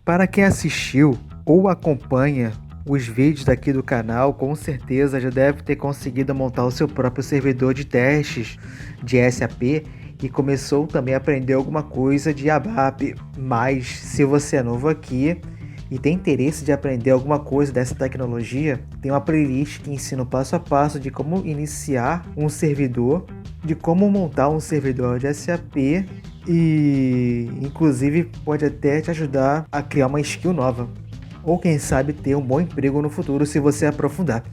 Para quem assistiu ou acompanha os vídeos daqui do canal, com certeza já deve ter conseguido montar o seu próprio servidor de testes de SAP e começou também a aprender alguma coisa de ABAP. Mas se você é novo aqui e tem interesse de aprender alguma coisa dessa tecnologia, tem uma playlist que ensina o passo a passo de como iniciar um servidor, de como montar um servidor de SAP e inclusive pode até te ajudar a criar uma skill nova. Ou quem sabe ter um bom emprego no futuro se você aprofundar.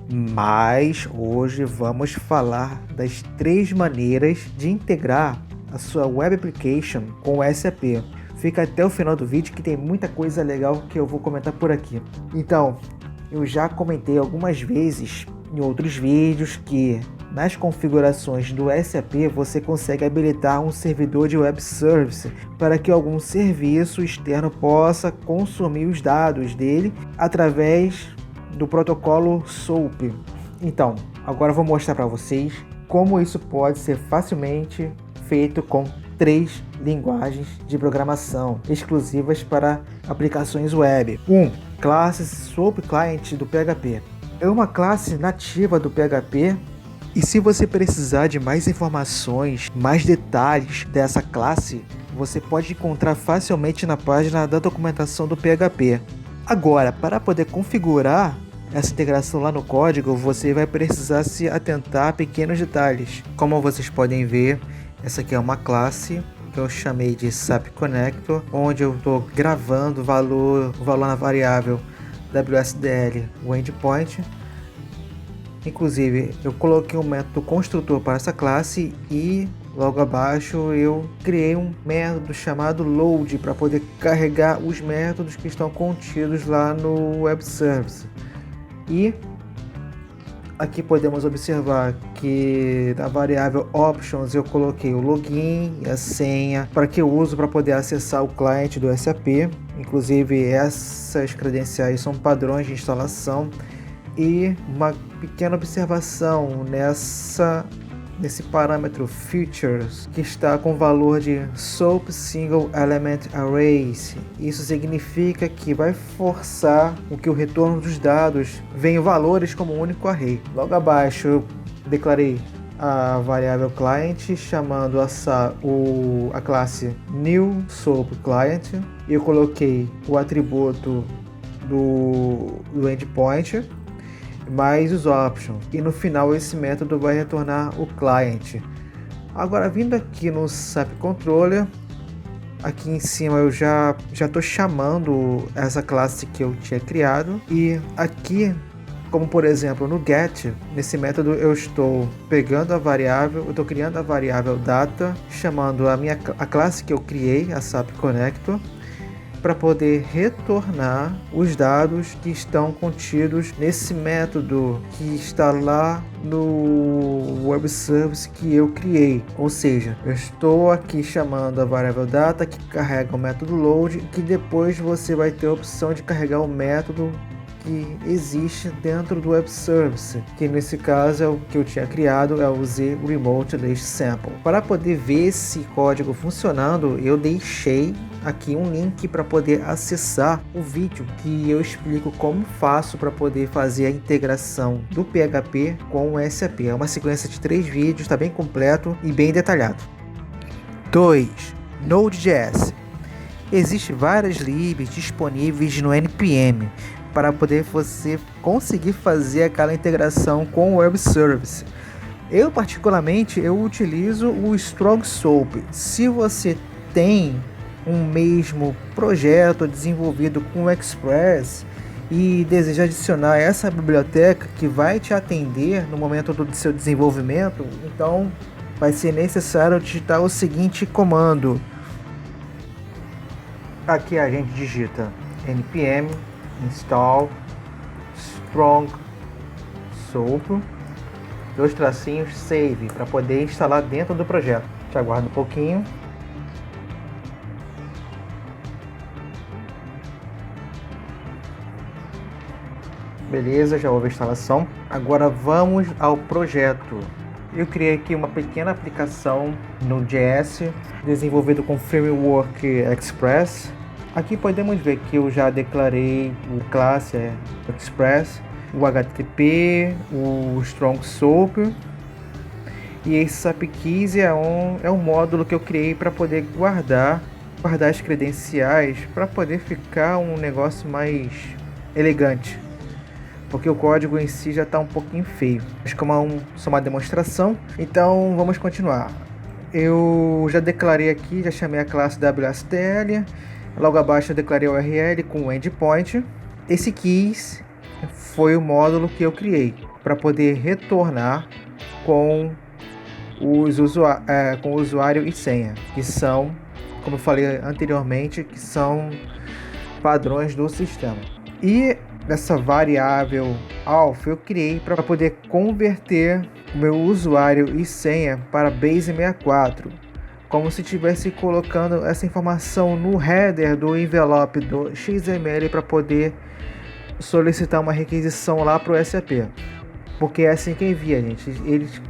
Mas hoje vamos falar das 3 maneiras de integrar a sua Web Application com o SAP. Fica até o final do vídeo que tem muita coisa legal que eu vou comentar por aqui. Então, eu já comentei algumas vezes em outros vídeos que nas configurações do SAP você consegue habilitar um servidor de web service para que algum serviço externo possa consumir os dados dele através do protocolo SOAP. Então, agora eu vou mostrar para vocês como isso pode ser facilmente feito com 3 linguagens de programação exclusivas para aplicações web. 1. Classe SOAP Client do PHP. É uma classe nativa do PHP. E se você precisar de mais informações, mais detalhes dessa classe, você pode encontrar facilmente na página da documentação do PHP. Agora, para poder configurar essa integração lá no código, você vai precisar se atentar a pequenos detalhes. Como vocês podem ver, essa aqui é uma classe que eu chamei de SAP Connector, onde eu estou gravando o valor na variável WSDL, o endpoint. Inclusive, eu coloquei um método construtor para essa classe e logo abaixo eu criei um método chamado load para poder carregar os métodos que estão contidos lá no web service. E aqui podemos observar que na variável options eu coloquei o login e a senha para que eu uso para poder acessar o cliente do SAP. Inclusive, essas credenciais são padrões de instalação. E uma pequena observação nesse parâmetro features que está com o valor de SOAP Single Element Arrays. Isso significa que vai forçar o que o retorno dos dados venha valores como único array. Logo abaixo eu declarei a variável client chamando a classe new SOAP client e eu coloquei o atributo do endpoint mais os options, e no final esse método vai retornar o client. Agora, vindo aqui no SAP Controller, aqui em cima eu já estou chamando essa classe que eu tinha criado, e aqui, como por exemplo no get, nesse método eu estou pegando a variável, eu estou criando a variável data, chamando a classe que eu criei, a SAP Connector, para poder retornar os dados que estão contidos nesse método que está lá no web service que eu criei. Ou seja, eu estou aqui chamando a variável data que carrega o método load, que depois você vai ter a opção de carregar o método que existe dentro do web service, que nesse caso é o que eu tinha criado, é o Z Remote List Sample. Para poder ver esse código funcionando, eu deixei aqui um link para poder acessar o vídeo que eu explico como faço para poder fazer a integração do PHP com o SAP. É uma sequência de 3 vídeos, está bem completo e bem detalhado. 2. Node.js. Existem várias libs disponíveis no NPM para poder você conseguir fazer aquela integração com o web service. Eu particularmente utilizo o Strong SOAP. Se você tem um mesmo projeto desenvolvido com o Express e deseja adicionar essa biblioteca que vai te atender no momento do seu desenvolvimento, então vai ser necessário digitar o seguinte comando. Aqui a gente digita npm install strong soap _save para poder instalar dentro do projeto. Te aguardo um pouquinho. Beleza, já houve a instalação. Agora vamos ao projeto. Eu criei aqui uma pequena aplicação no JS, desenvolvido com Framework Express. Aqui podemos ver que eu já declarei o classe Express, o HTTP, o Strong Soap, e esse SAP Keys é um módulo que eu criei para poder guardar as credenciais, para poder ficar um negócio mais elegante, porque o código em si já está um pouquinho feio. Acho que é só uma demonstração, então vamos continuar. Eu já declarei aqui, já chamei a classe WSDL, logo abaixo eu declarei o URL com o endpoint. Esse keys foi o módulo que eu criei para poder retornar com o usuário e senha, que são, como eu falei anteriormente, que são padrões do sistema. E essa variável alpha eu criei para poder converter o meu usuário e senha para Base64, como se estivesse colocando essa informação no header do envelope do XML para poder solicitar uma requisição lá para o SAP, porque é assim que envia, gente. Eles,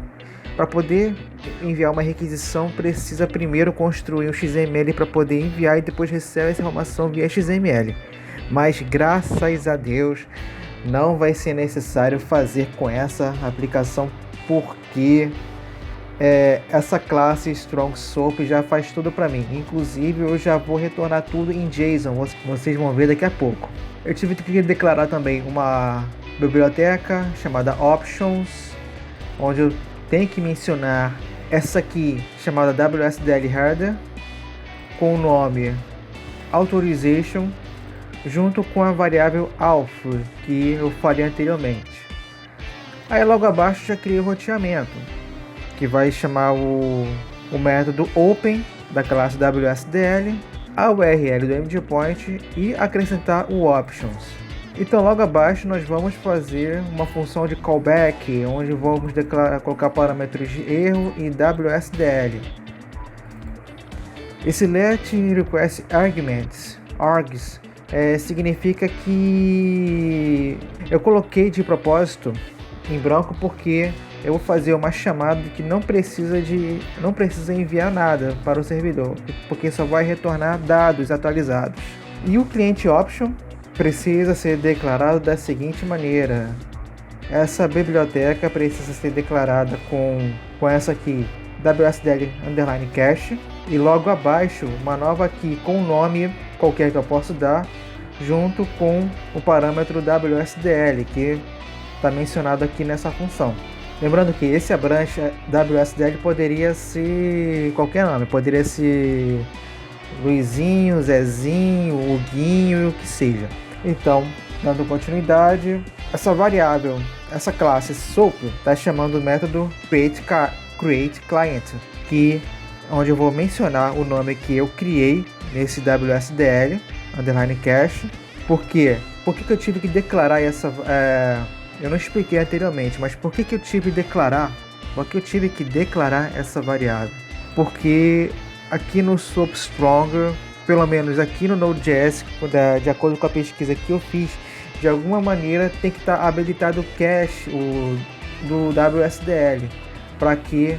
para poder enviar uma requisição, precisa primeiro construir um XML para poder enviar e depois recebe essa informação via XML. Mas graças a Deus não vai ser necessário fazer com essa aplicação, porque essa classe Strong Soap já faz tudo para mim. Inclusive eu já vou retornar tudo em JSON, vocês vão ver daqui a pouco. Eu tive que declarar também uma biblioteca chamada Options, onde eu tenho que mencionar essa aqui chamada WSDL Header com o nome Authorization, junto com a variável alpha que eu falei anteriormente. Aí logo abaixo já criei o roteamento, que vai chamar o método open da classe WSDL, a URL do endpoint e acrescentar o options. Então logo abaixo nós vamos fazer uma função de callback, onde vamos colocar parâmetros de erro e WSDL. Esse let request arguments, args, significa que eu coloquei de propósito em branco porque eu vou fazer uma chamada que não precisa enviar nada para o servidor, porque só vai retornar dados atualizados. E o cliente option precisa ser declarado da seguinte maneira: essa biblioteca precisa ser declarada com essa aqui, WSDL underline cache, e logo abaixo uma nova aqui com o nome qualquer que eu posso dar, junto com o parâmetro WSDL que está mencionado aqui nessa função. Lembrando que esse abrange WSDL poderia ser qualquer nome, poderia ser Luizinho, Zezinho, Huguinho e o que seja. Então, dando continuidade, essa variável, essa classe SOAP está chamando o método createClient, onde eu vou mencionar o nome que eu criei nesse WSDL underline cache. Por quê? Por que eu tive que declarar essa? Eu não expliquei anteriormente, mas por que eu tive que declarar? Por que eu tive que declarar essa variável? Porque aqui no SOAP Stronger, pelo menos aqui no Node.js, de acordo com a pesquisa que eu fiz, de alguma maneira tem que estar habilitado o cache do WSDL para que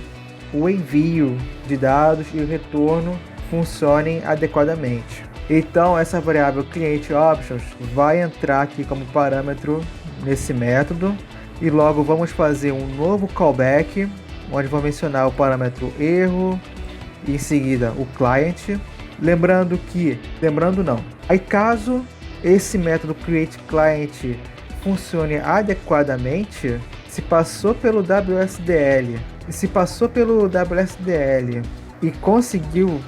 o envio de dados e o retorno funcionem adequadamente. Então essa variável client options vai entrar aqui como parâmetro nesse método, e logo vamos fazer um novo callback onde vou mencionar o parâmetro erro e em seguida o client. Lembrando não. Aí caso esse método createClient funcione adequadamente, se passou pelo WSDL e conseguiu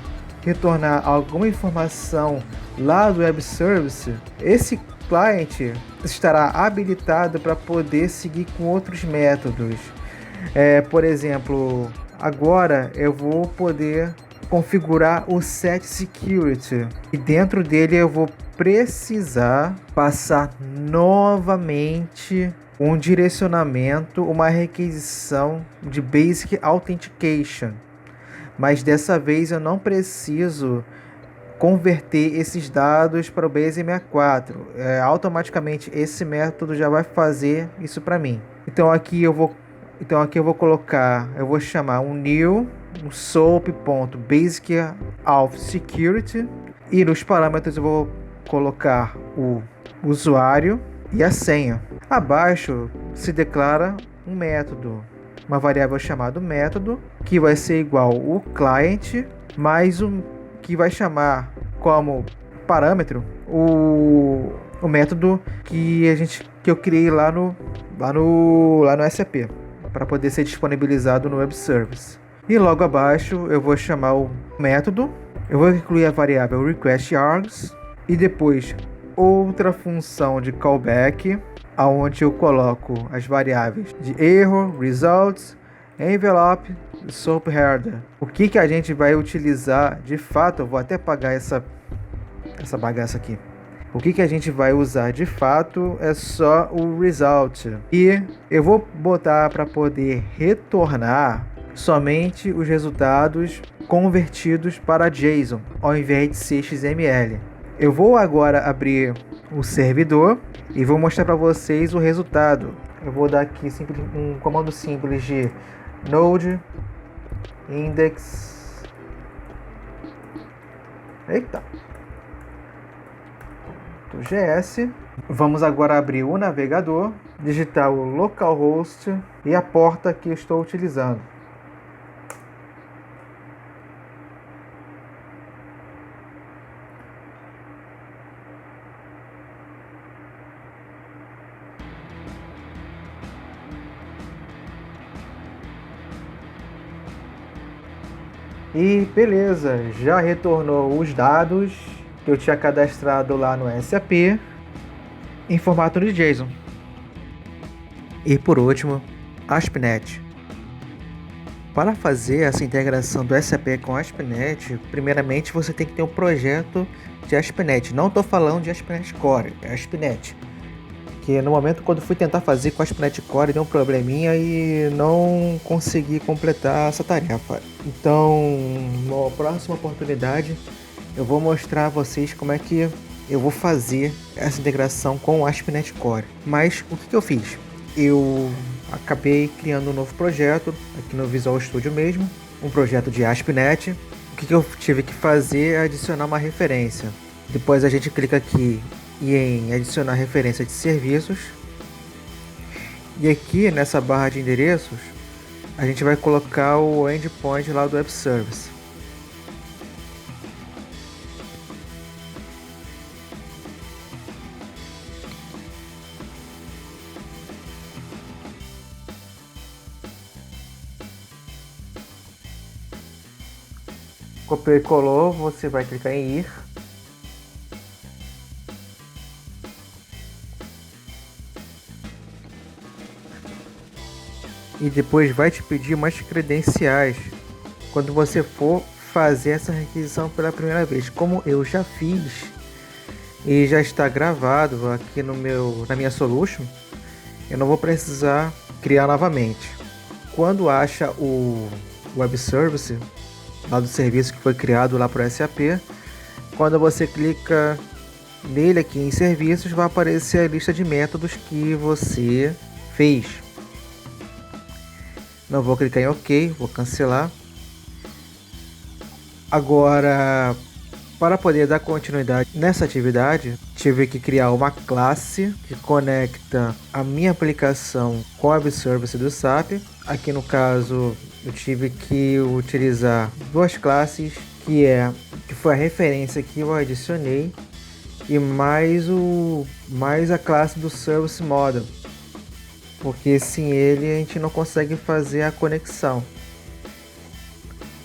retornar alguma informação lá do web service, esse client estará habilitado para poder seguir com outros métodos. Por exemplo, agora eu vou poder configurar o setSecurity e dentro dele eu vou precisar passar novamente um direcionamento, uma requisição de Basic Authentication, mas dessa vez eu não preciso converter esses dados para o Base64. Automaticamente esse método já vai fazer isso para mim. Então aqui eu vou chamar um new SOAP.BasicAuthSecurity E nos parâmetros eu vou colocar o usuário e a senha. Abaixo se declara um método, uma variável chamada método, que vai ser igual o client mais um que vai chamar como parâmetro o método que eu criei lá no SAP para poder ser disponibilizado no web service. E logo abaixo eu vou chamar o método, eu vou incluir a variável request_args e depois outra função de callback, aonde eu coloco as variáveis de error, results, envelope e subheader. O que a gente vai utilizar de fato, eu vou até apagar essa bagaça aqui. O que a gente vai usar de fato é só o result. E eu vou botar para poder retornar somente os resultados convertidos para JSON, ao invés de ser XML. Eu vou agora abrir o servidor e vou mostrar para vocês o resultado. Eu vou dar aqui um comando simples de node index. Eita! Do GS. Vamos agora abrir o navegador, digitar o localhost e a porta que estou utilizando. E beleza, já retornou os dados que eu tinha cadastrado lá no SAP em formato de JSON. E por último, ASP.NET. Para fazer essa integração do SAP com ASP.NET, primeiramente você tem que ter um projeto de ASP.NET. Não estou falando de ASP.NET Core, é ASP.NET. Que no momento quando fui tentar fazer com ASP.NET Core deu um probleminha e não consegui completar essa tarefa. Então, na próxima oportunidade, eu vou mostrar a vocês como é que eu vou fazer essa integração com o ASP.NET Core. Mas o que eu fiz? Eu acabei criando um novo projeto aqui no Visual Studio mesmo, um projeto de ASP.NET. O que eu tive que fazer é adicionar uma referência. Depois a gente clica aqui em adicionar referência de serviços. E aqui nessa barra de endereços, a gente vai colocar o endpoint lá do web service. Copiou e colou, você vai clicar em ir. E depois vai te pedir umas credenciais quando você for fazer essa requisição pela primeira vez. Como eu já fiz e já está gravado aqui na minha solution, eu não vou precisar criar novamente. Quando acha o web service lá do serviço que foi criado lá para o SAP, quando você clica nele aqui em serviços, vai aparecer a lista de métodos que você fez. Não vou clicar em OK, vou cancelar. Agora, para poder dar continuidade nessa atividade, tive que criar uma classe que conecta a minha aplicação com o web service do SAP. Aqui no caso, eu tive que utilizar duas classes, que foi a referência que eu adicionei, e mais a classe do Service Model, porque sem ele a gente não consegue fazer a conexão,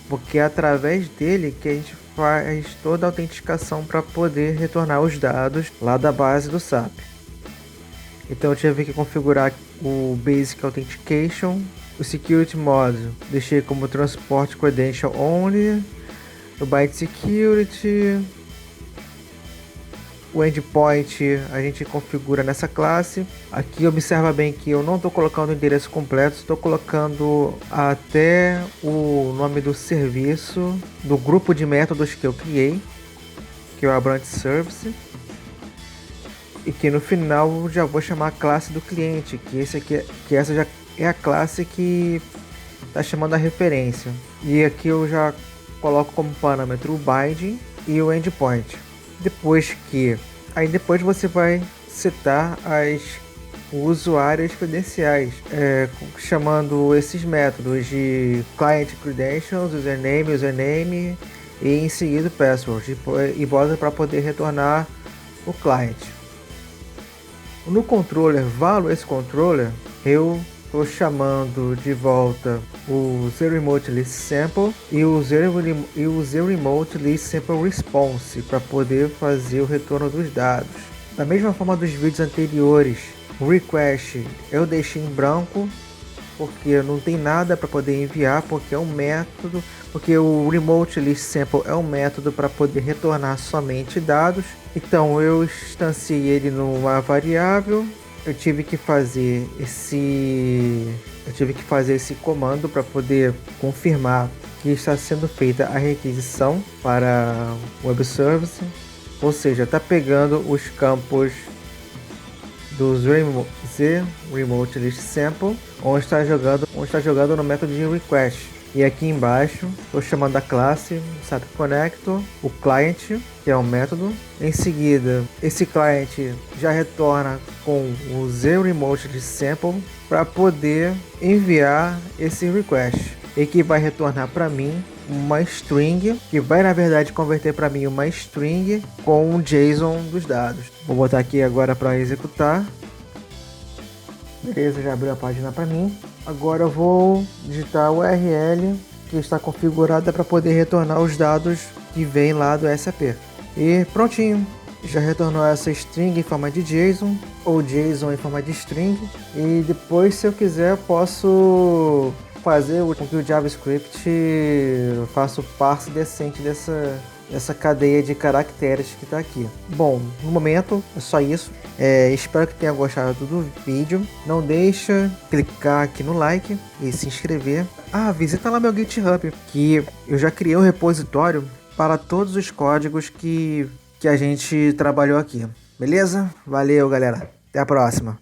porque é através dele que a gente faz toda a autenticação para poder retornar os dados lá da base do SAP. Então eu tive que configurar o Basic Authentication, o Security Mode deixei como Transport Credential Only, o Byte Security, o endpoint a gente configura nessa classe. Aqui observa bem que eu não estou colocando o endereço completo, estou colocando até o nome do serviço, do grupo de métodos que eu criei, que é o Branch Service, e que no final eu já vou chamar a classe do cliente, que essa já é a classe que está chamando a referência. E aqui eu já coloco como parâmetro o binding e o endpoint. Depois você vai setar o usuário e as credenciais, chamando esses métodos de client credentials, username e em seguida password, e bota para poder retornar o client. No controller, esse controller, eu estou chamando de volta o ZeroRemoteListSample e o ZeroRemoteListSampleResponse para poder fazer o retorno dos dados. Da mesma forma dos vídeos anteriores, o request eu deixei em branco porque não tem nada para poder enviar, porque é um método, porque o RemoteListSample é um método para poder retornar somente dados. Então eu instanciei ele numa variável. Eu tive que fazer esse comando para poder confirmar que está sendo feita a requisição para o web service, ou seja, está pegando os campos do ZeroRemoteListSample, onde está jogando no método de request. E aqui embaixo estou chamando a classe SAPConnector, o client, que é um método. Em seguida, esse client já retorna com o ZeroRemoteListSample para poder enviar esse request, e que vai retornar para mim uma string, que vai na verdade converter para mim uma string com o JSON dos dados. Vou botar aqui agora para executar. Beleza, já abriu a página para mim. Agora eu vou digitar o URL que está configurada para poder retornar os dados que vem lá do SAP. E prontinho, já retornou essa string em forma de JSON ou JSON em forma de string. E depois, se eu quiser, eu posso fazer com que o JavaScript faça o parse decente dessa cadeia de caracteres que está aqui. Bom, no momento é só isso. Espero que tenha gostado do vídeo. Não deixa clicar aqui no like e se inscrever. Visita lá meu GitHub, que eu já criei um repositório para todos os códigos que a gente trabalhou aqui. Beleza? Valeu, galera. Até a próxima.